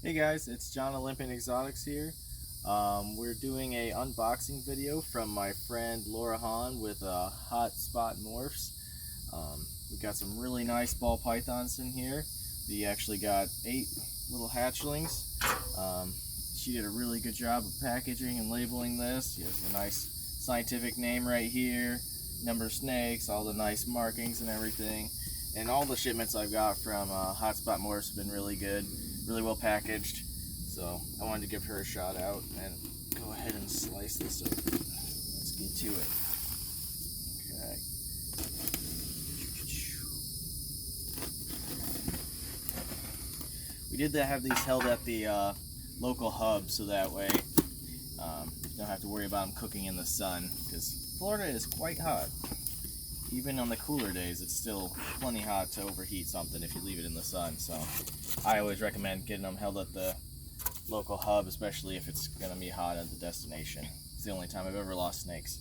Hey guys, it's John Olympian Exotics here. We're doing a unboxing video from my friend Laura Hahn with Hot Spot Morphs. We got some really nice ball pythons in here. We actually got 8 little hatchlings. She did a really good job of packaging and labeling this. She has a nice scientific name right here, number of snakes, all the nice markings and everything. And all the shipments I've got from Hot Spot Morphs have been really good, really well packaged. So I wanted to give her a shout out and go ahead and slice this open. Let's get to it. Okay. We did have these held at the local hub, so that way you don't have to worry about them cooking in the sun, because Florida is quite hot. Even on the cooler days, it's still plenty hot to overheat something if you leave it in the sun. So I always recommend getting them held at the local hub, especially if it's going to be hot at the destination. It's the only time I've ever lost snakes.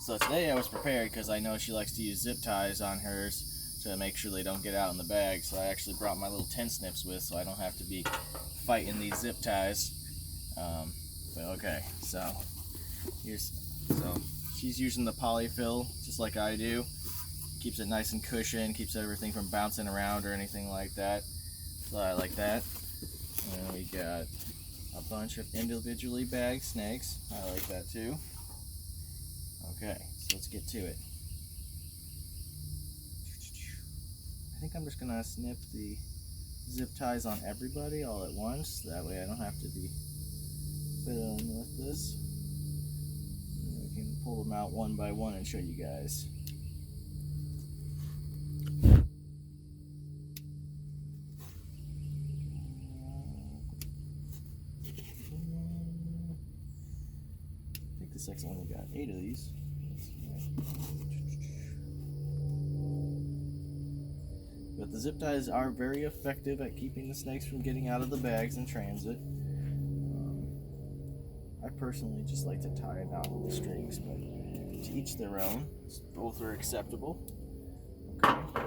So today I was prepared because I know she likes to use zip ties on hers to make sure they don't get out in the bag. So I actually brought my little tin snips with, so I don't have to be fighting these zip ties. But okay, so she's using the polyfill just like I do. Keeps it nice and cushioned, keeps everything from bouncing around or anything like that. So I like that. And we got a bunch of individually bagged snakes. I like that too. Okay, so let's get to it. I think I'm just gonna snip the zip ties on everybody all at once. That way I don't have to be fiddling with this. And we can pull them out one by one and show you guys. The second one, we got 8 of these. But the zip ties are very effective at keeping the snakes from getting out of the bags in transit. I personally just like to tie it out with the strings, but to each their own. Both are acceptable. Okay.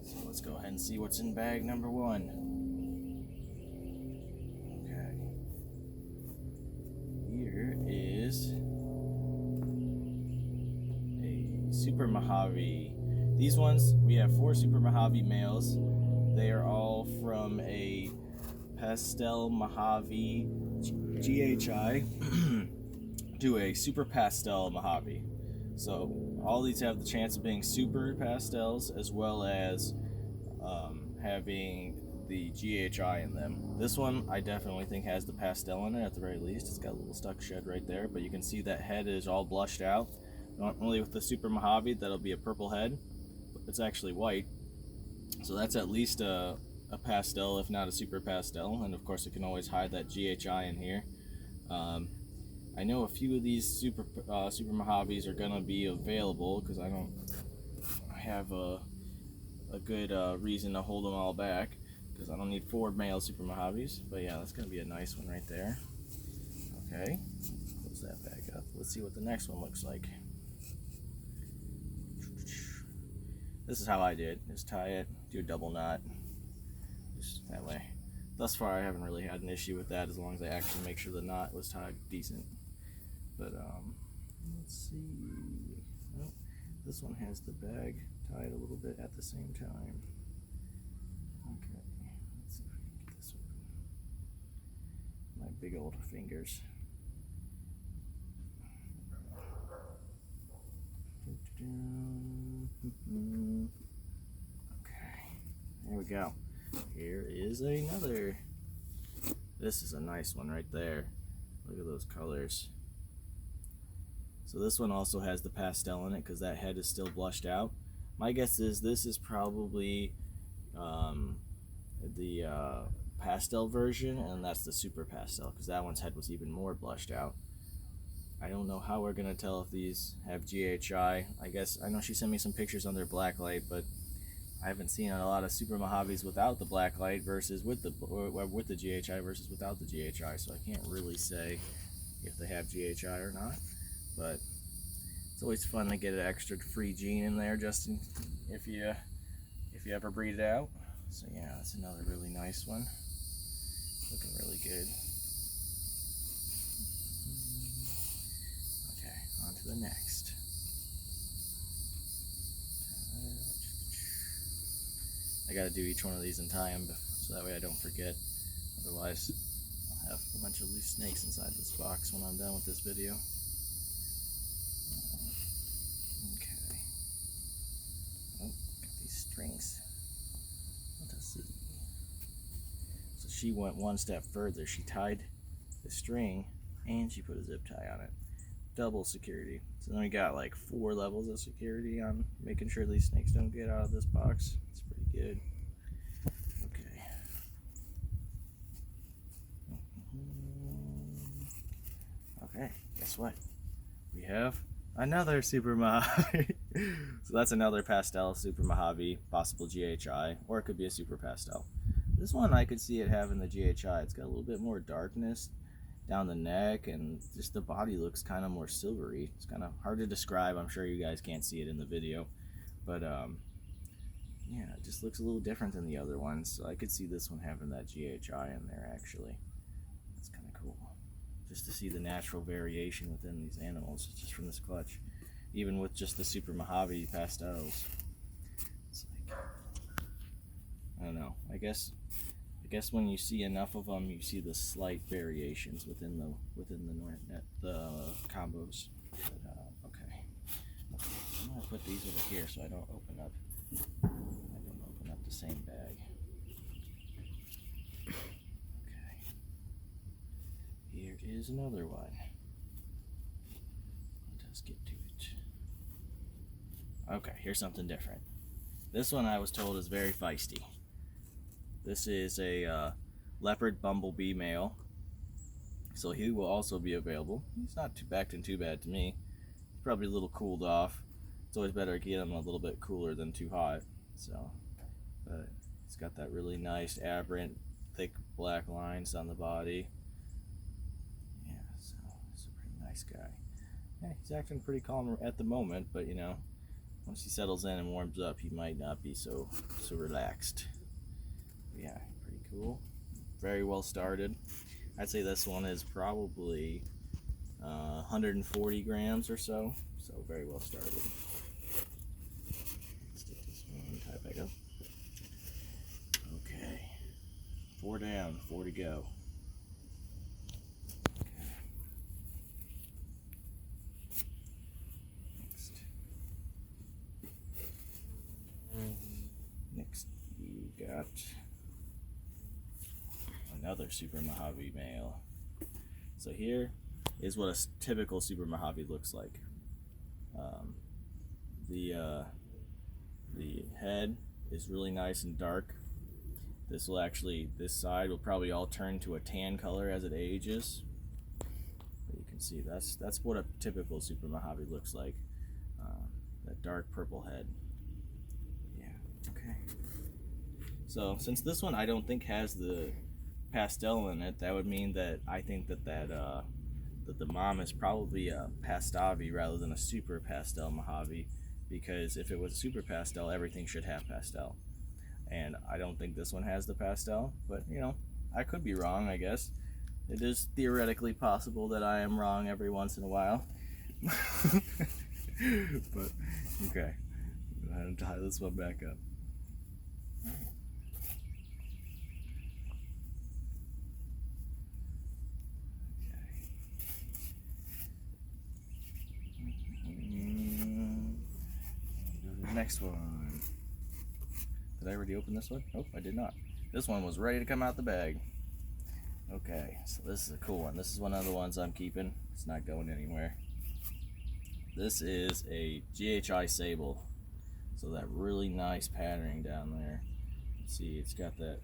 So let's go ahead and see what's in bag number 1. Here is a Super Mojave. These ones, we have 4 Super Mojave males. They are all from a Pastel Mojave GHI to a Super Pastel Mojave. So all these have the chance of being super pastels as well as having the GHI in them. This one I definitely think has the pastel in it at the very least. It's got a little stuck shed right there, but you can see that head is all blushed out. Normally with the Super Mojave that'll be a purple head, but it's actually white. So that's at least a pastel, if not a super pastel, and of course it can always hide that GHI in here. I know a few of these super Mojaves are gonna be available because I don't have a good reason to hold them all back, because I don't need 4 male Super Mojaves. But yeah, that's gonna be a nice one right there. Okay, close that back up. Let's see what the next one looks like. This is how I did. Just tie it, do a double knot, just that way. Thus far I haven't really had an issue with that, as long as I actually make sure the knot was tied decent. But let's see. Oh, this one has the bag tied a little bit at the same time. Okay, let's see if I can get this open. My big old fingers. Okay, there we go. Here is another. This is a nice one right there. Look at those colors. So this one also has the pastel in it because that head is still blushed out. My guess is this is probably the pastel version, and that's the super pastel because that one's head was even more blushed out. I don't know how we're gonna tell if these have GHI. I guess I know she sent me some pictures on their black light, but I haven't seen a lot of Super Mojaves without the black light versus with the GHI versus without the GHI. So I can't really say if they have GHI or not. But it's always fun to get an extra free gene in there, just if you ever breed it out. So yeah, that's another really nice one. Looking really good. Okay, on to the next. I gotta do each one of these in time so that way I don't forget. Otherwise, I'll have a bunch of loose snakes inside this box when I'm done with this video. Okay. Oh, got these strings. Let's see. So she went one step further. She tied the string and she put a zip tie on it. Double security. So then we got like 4 levels of security on making sure these snakes don't get out of this box. It's pretty good. Okay. Okay, guess what? We have another Super Mojave. So that's another pastel Super Mojave, possible GHI, or it could be a Super Pastel. This one I could see it having the GHI. It's got a little bit more darkness down the neck, and just the body looks kind of more silvery. It's kind of hard to describe. I'm sure you guys can't see it in the video, but yeah, it just looks a little different than the other ones. So I could see this one having that GHI in there actually. That's kind of cool, just to see the natural variation within these animals just from this clutch, even with just the Super Mojave pastels. It's like, I don't know. I guess when you see enough of them, you see the slight variations within the combos. But, okay, I'm gonna put these over here so I don't open up the same bag. Okay, here is another one. Let's get to it. Okay, here's something different. This one I was told is very feisty. This is a leopard bumblebee male, so he will also be available. He's not acting too bad to me. He's probably a little cooled off. It's always better to get him a little bit cooler than too hot. So, but he's got that really nice, aberrant, thick black lines on the body. Yeah, so he's a pretty nice guy. Yeah, he's acting pretty calm at the moment, but you know, once he settles in and warms up, he might not be so relaxed. Yeah, pretty cool. Very well started. I'd say this one is probably 140 grams or so. So very well started. Let's get this one tied back up. Okay. 4 down, 4 to go. Okay. Next you got another Super Mojave male. So here is what a typical Super Mojave looks like. The head is really nice and dark. This side will probably all turn to a tan color as it ages. But you can see that's what a typical Super Mojave looks like. That dark purple head. Yeah. Okay. So since this one I don't think has the pastel in it, that would mean that I think that the mom is probably a pastavi rather than a super pastel Mojave, because if it was a super pastel, everything should have pastel, and I don't think this one has the pastel. But you know, I could be wrong. I guess it is theoretically possible that I am wrong every once in a while. But okay, I'm gonna tie this one back up. Next one. Did I already open this one? Nope, I did not. This one was ready to come out the bag. Okay, so this is a cool one. This is one of the ones I'm keeping. It's not going anywhere. This is a GHI sable. So that really nice patterning down there. See, it's got that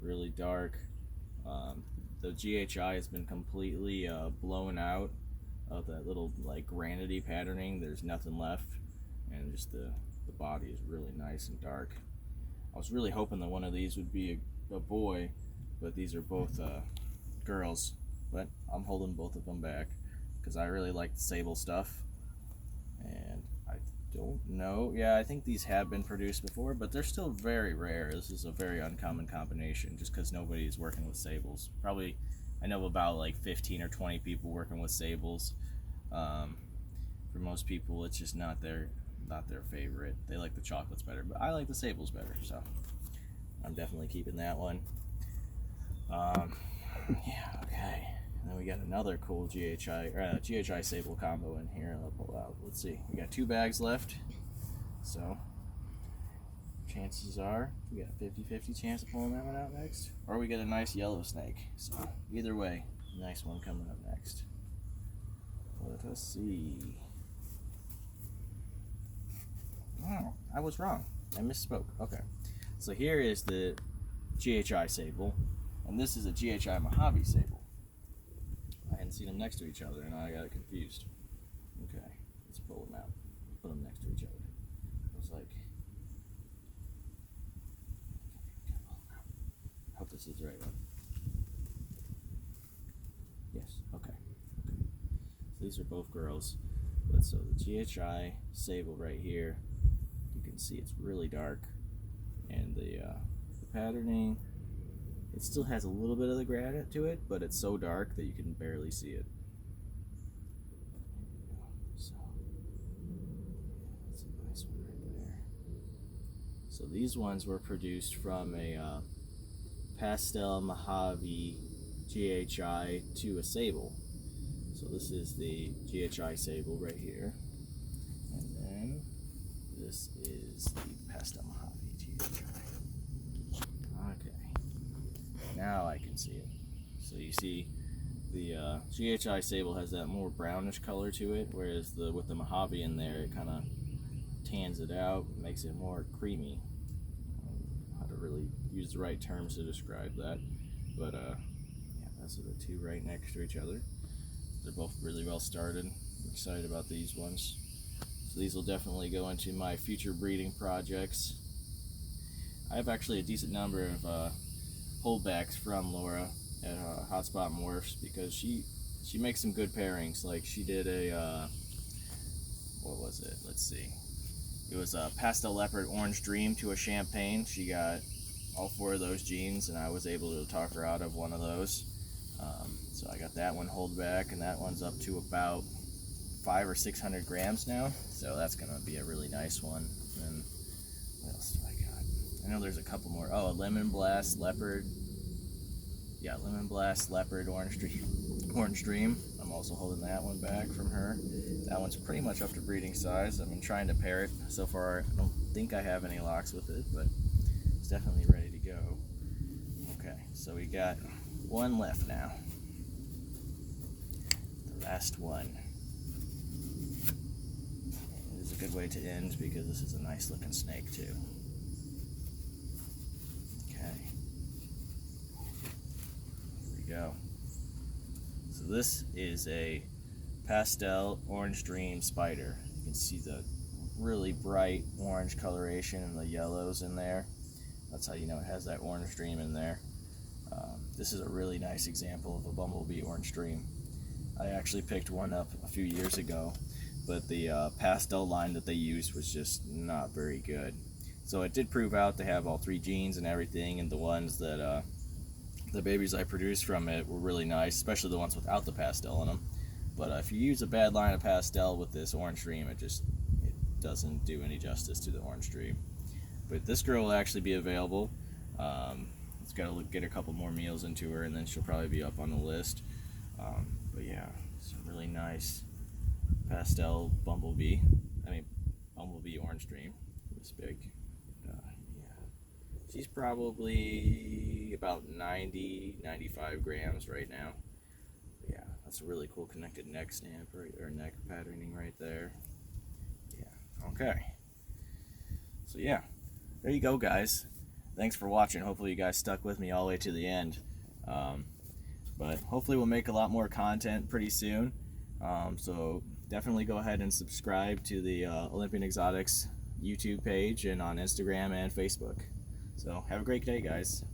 really dark. The GHI has been completely blown out of that little like granity patterning. There's nothing left, and just the body is really nice and dark. I was really hoping that one of these would be a boy, but these are both girls. But I'm holding both of them back because I really like the sable stuff, and don't know. Yeah, I think these have been produced before, but they're still very rare. This is a very uncommon combination just because nobody's working with sables. Probably, I know about like 15 or 20 people working with sables. For most people, it's just not their favorite. They like the chocolates better, but I like the sables better, so I'm definitely keeping that one. Yeah, okay. And then we got another cool GHI sable combo in here. I'll pull out. Let's see. We got 2 bags left. So chances are we got a 50-50 chance of pulling that one out next. Or we get a nice yellow snake. So either way, nice one coming up next. Let us see. Oh, I was wrong. I misspoke. Okay. So here is the GHI sable. And this is a GHI Mojave sable. I hadn't seen them next to each other and I got confused. Okay, let's pull them out. Put them next to each other. I was like, I hope this is the right one. Yes, okay. So these are both girls. But so the GHI sable right here, you can see it's really dark. And the patterning, it still has a little bit of the granite to it, but it's so dark that you can barely see it. So, that's a nice one right there. So these ones were produced from a pastel Mojave GHI to a sable. So this is the GHI sable right here. And then this is the pastel Mojave GHI. Now I can see it. So you see the GHI sable has that more brownish color to it, whereas with the Mojave in there, it kind of tans it out, makes it more creamy. How to really use the right terms to describe that. But yeah, those are the 2 right next to each other. They're both really well started. I'm excited about these ones. So these will definitely go into my future breeding projects. I have actually a decent number of holdbacks from Laura at Hot Spot Morphs because she makes some good pairings. Like she did a what was it? Let's see. It was a pastel leopard orange dream to a champagne. She got all 4 of those genes, and I was able to talk her out of one of those. So I got that one holdback, and that one's up to about 500 or 600 grams now. So that's gonna be a really nice one. And what else do I got? I know there's a couple more. Oh, a Lemon Blast Leopard. Yeah, Lemon Blast Leopard Orange Dream. I'm also holding that one back from her. That one's pretty much up to breeding size. I've been trying to pair it. So far, I don't think I have any locks with it, but it's definitely ready to go. Okay, so we got one left now. The last one. It is a good way to end because this is a nice looking snake too. Go. So this is a pastel orange dream spider. You can see the really bright orange coloration and the yellows in there. That's how you know it has that orange dream in there. This is a really nice example of a bumblebee orange dream. I actually picked one up a few years ago, but the pastel line that they used was just not very good. So it did prove out to have all 3 genes and everything, and the ones that the babies I produced from it were really nice, especially the ones without the pastel in them. But if you use a bad line of pastel with this orange dream, it doesn't do any justice to the orange dream. But this girl will actually be available. It's got to get a couple more meals into her, and then she'll probably be up on the list. But yeah, it's a really nice pastel bumblebee. Bumblebee orange dream. This big. She's probably about 90-95 grams right now. Yeah, that's a really cool connected neck stamp or neck patterning right there. Yeah, okay. So yeah, there you go, guys. Thanks for watching. Hopefully you guys stuck with me all the way to the end. But hopefully we'll make a lot more content pretty soon. So definitely go ahead and subscribe to the Olympian Exotics YouTube page and on Instagram and Facebook. So have a great day, guys.